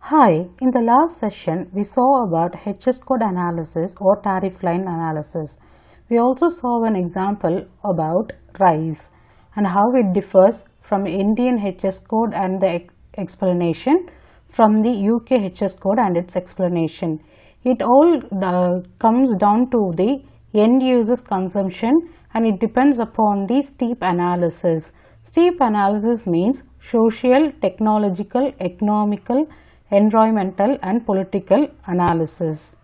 Hi, in the last session we saw about HS code analysis or tariff line analysis. We also saw an example about rice and how it differs from Indian HS code and the explanation from the UK HS code and its explanation. It all comes down to the end user's consumption and it depends upon the STEEP analysis. STEEP analysis means social, technological, economical, environmental and political analysis.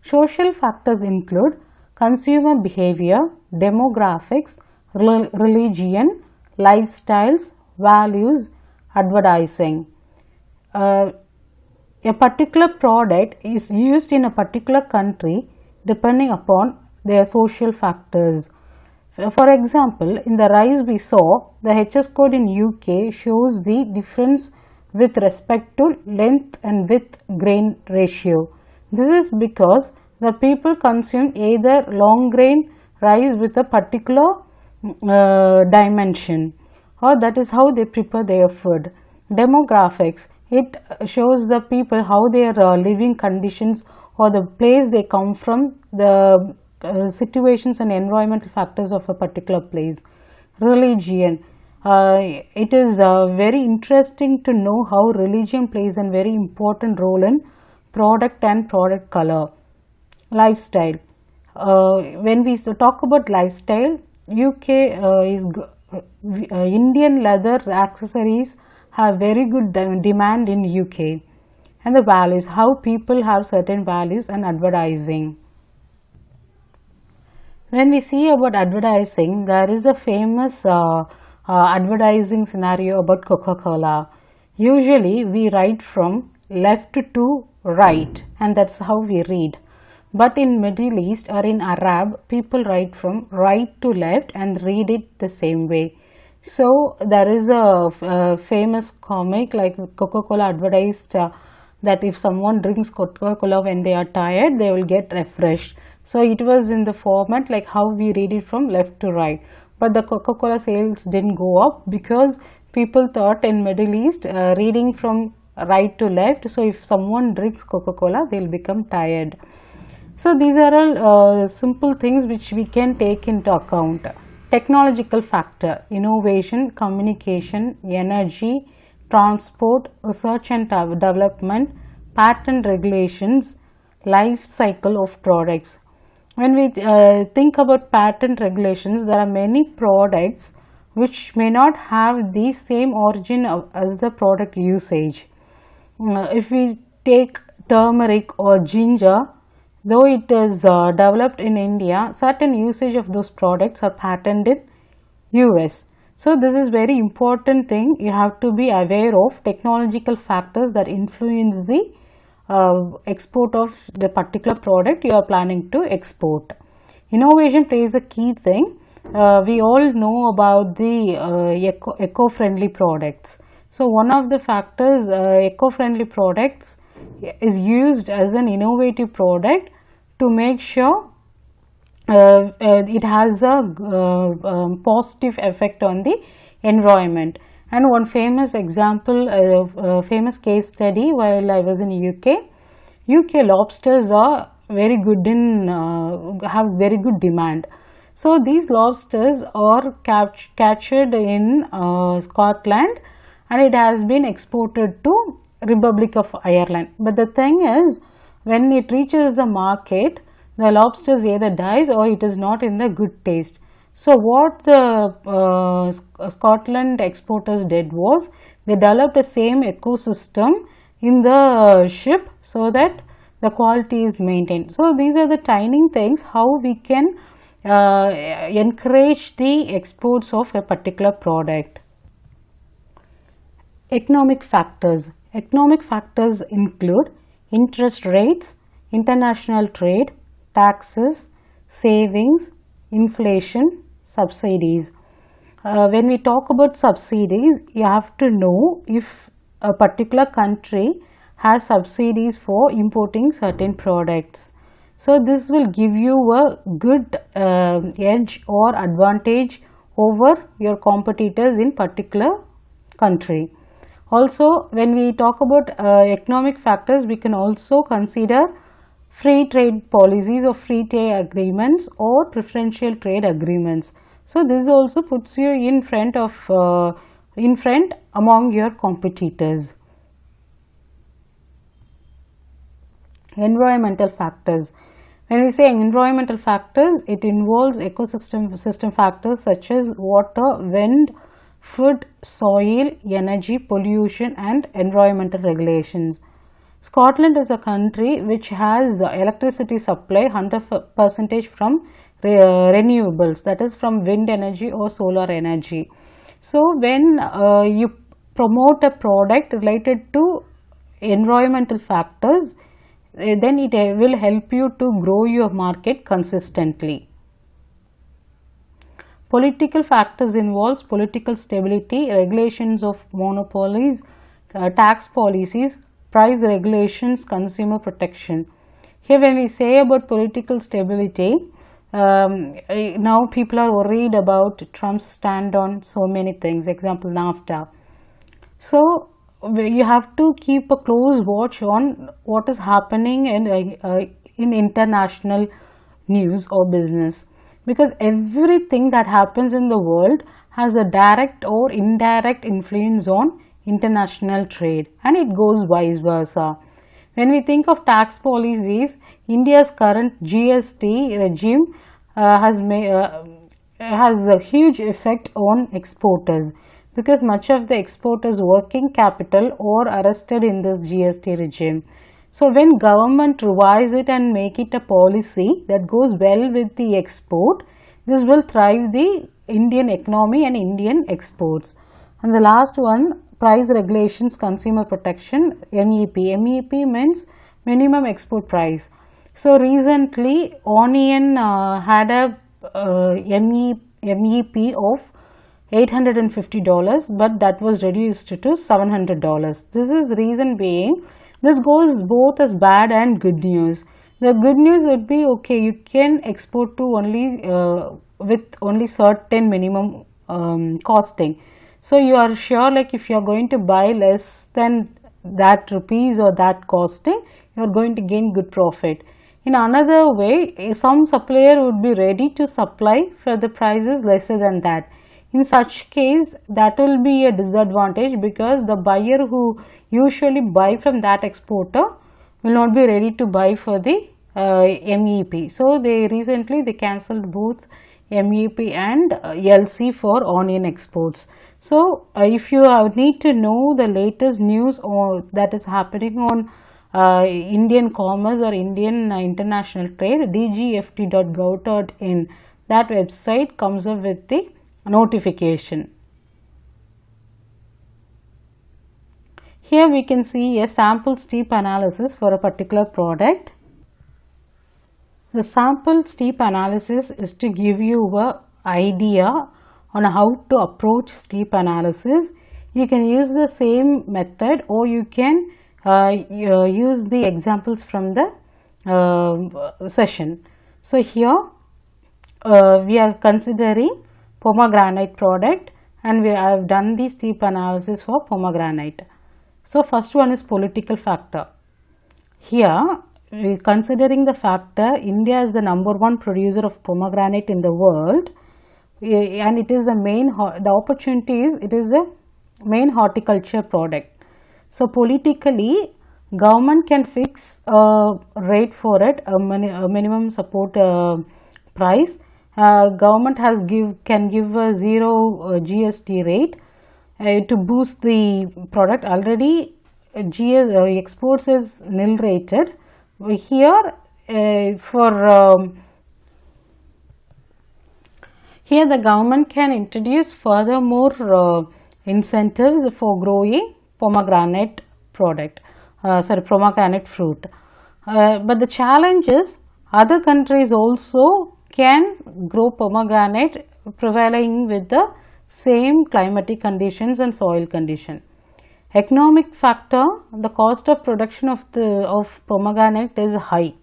Social factors include consumer behavior, demographics, religion, lifestyles, values, advertising. A particular product is used in a particular country depending upon their social factors. For example, in the rice we saw, the HS code in UK shows the difference with respect to length and width grain ratio. This is because the people consume either long grain rice with a particular dimension, or that is how they prepare their food. Demographics, it shows the people how their living conditions or the place they come from, the situations and environmental factors of a particular place. Religion, it is very interesting to know how religion plays a very important role in product and product color. Lifestyle, when we talk about lifestyle, Indian leather accessories have very good demand in UK. And the values, how people have certain values and advertising. When we see about advertising, there is a famous advertising scenario about Coca-Cola. Usually we write from left to right and that's how we read. But in Middle East or in Arab, people write from right to left and read it the same way. So there is a famous comic like Coca-Cola advertised that if someone drinks Coca-Cola when they are tired, they will get refreshed. So it was in the format like how we read it from left to right. But the Coca-Cola sales didn't go up because people thought in Middle East reading from right to left. So if someone drinks Coca-Cola, they'll become tired. So these are all simple things which we can take into account. Technological factor, innovation, communication, energy, transport, research and development, patent regulations, life cycle of products. When we think about patent regulations, there are many products which may not have the same origin as the product usage. If we take turmeric or ginger, though it is developed in India, certain usage of those products are patented in US. So this is very important thing. You have to be aware of technological factors that influence the export of the particular product you are planning to export. Innovation plays a key thing. We all know about the eco-friendly products. So one of the factors, eco-friendly products is used as an innovative product to make sure it has a positive effect on the environment. And one famous example, famous case study while I was in UK lobsters are very good in, have very good demand. So these lobsters are captured in Scotland and it has been exported to Republic of Ireland. But the thing is, when it reaches the market, the lobsters either dies or it is not in the good taste. So what the Scotland exporters did was they developed the same ecosystem in the ship so that the quality is maintained. So these are the tiny things how we can encourage the exports of a particular product. Economic factors. Economic factors include interest rates, international trade, taxes, savings, inflation, subsidies. When we talk about subsidies, you have to know if a particular country has subsidies for importing certain products. So this will give you a good edge or advantage over your competitors in particular country. Also, when we talk about economic factors, we can also consider free trade policies or free trade agreements or preferential trade agreements. So this also puts you in front among your competitors. Environmental factors. When we say environmental factors, it involves ecosystem factors such as water, wind, food, soil, energy, pollution and environmental regulations. Scotland is a country which has electricity supply 100% from renewables, that is from wind energy or solar energy. So when you promote a product related to environmental factors, then it will help you to grow your market consistently. Political factors involves political stability, regulations of monopolies, tax policies, price regulations, consumer protection. Here when we say about political stability, now people are worried about Trump's stand on so many things, example NAFTA. So you have to keep a close watch on what is happening in international news or business, because everything that happens in the world has a direct or indirect influence on international trade, and it goes vice versa. When we think of tax policies, India's current GST regime has a huge effect on exporters, because much of the exporters' working capital are arrested in this GST regime. So when government revise it and make it a policy that goes well with the export, this will thrive the Indian economy and Indian exports. And the last one, price regulations, consumer protection, MEP. MEP means minimum export price. So recently onion had a MEP of $850, but that was reduced to $700. This is reason being, this goes both as bad and good news. The good news would be, okay, you can export to only with only certain minimum costing. So you are sure, like if you are going to buy less than that rupees or that costing, you are going to gain good profit. In another way, some supplier would be ready to supply for the prices lesser than that. In such case, that will be a disadvantage, because the buyer who usually buy from that exporter will not be ready to buy for the MEP. So they cancelled both MEP and LC for onion exports. So if you need to know the latest news or that is happening on Indian commerce or Indian international trade, dgft.gov.in, that website comes up with the notification. Here we can see a sample steep analysis for a particular product. The sample steep analysis is to give you an idea on how to approach steep analysis. You can use the same method, or you can use the examples from the session. So here we are considering pomegranate product, and we have done the steep analysis for pomegranate. So first one is political factor. Here considering the factor, India is the #1 producer of pomegranate in the world, and it is a the opportunity is it is a main horticulture product. So politically, government can fix a rate for it, a minimum support price. Government can give a zero GST rate to boost the product. Already exports is nil rated. Here here the government can introduce furthermore incentives for growing pomegranate pomegranate fruit. But the challenge is other countries also can grow pomegranate prevailing with the same climatic conditions and soil condition. Economic factor, the cost of production of pomegranate is high.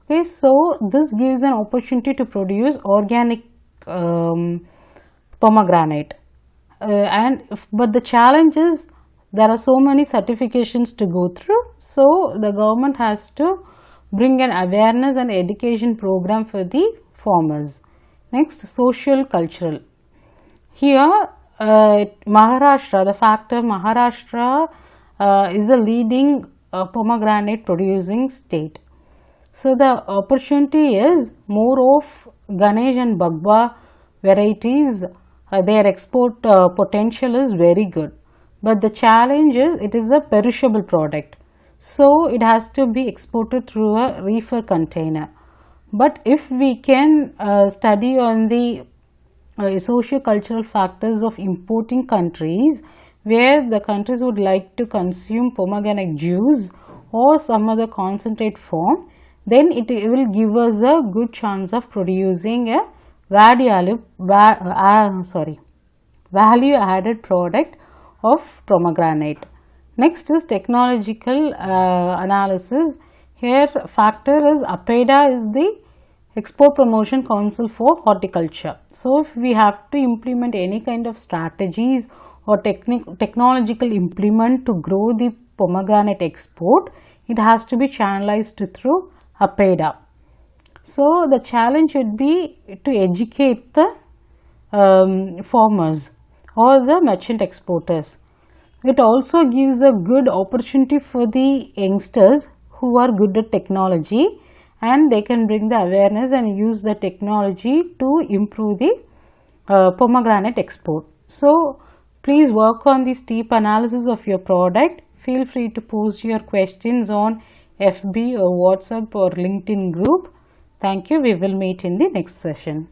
Okay, so this gives an opportunity to produce organic pomegranate. but the challenge is there are so many certifications to go through, so the government has to bring an awareness and education program for the farmers. Next, social cultural. Here Maharashtra, the factor Maharashtra is the leading pomegranate producing state. So the opportunity is more of Ganesh and Bagba varieties. Their export potential is very good, but the challenge is it is a perishable product, so it has to be exported through a reefer container. But if we can study on the socio-cultural factors of importing countries, where the countries would like to consume pomegranate juice or some other concentrate form, then it will give us a good chance of producing a value added product of pomegranate. Next is technological analysis. Here factor is APEDA is the Export Promotion Council for Horticulture. So if we have to implement any kind of strategies or technological implement to grow the pomegranate export, it has to be channelized through APEDA. So the challenge should be to educate the farmers or the merchant exporters. It also gives a good opportunity for the youngsters who are good at technology, and they can bring the awareness and use the technology to improve the pomegranate export. So please work on this deep analysis of your product. Feel free to post your questions on FB or WhatsApp or LinkedIn group. Thank you. We will meet in the next session.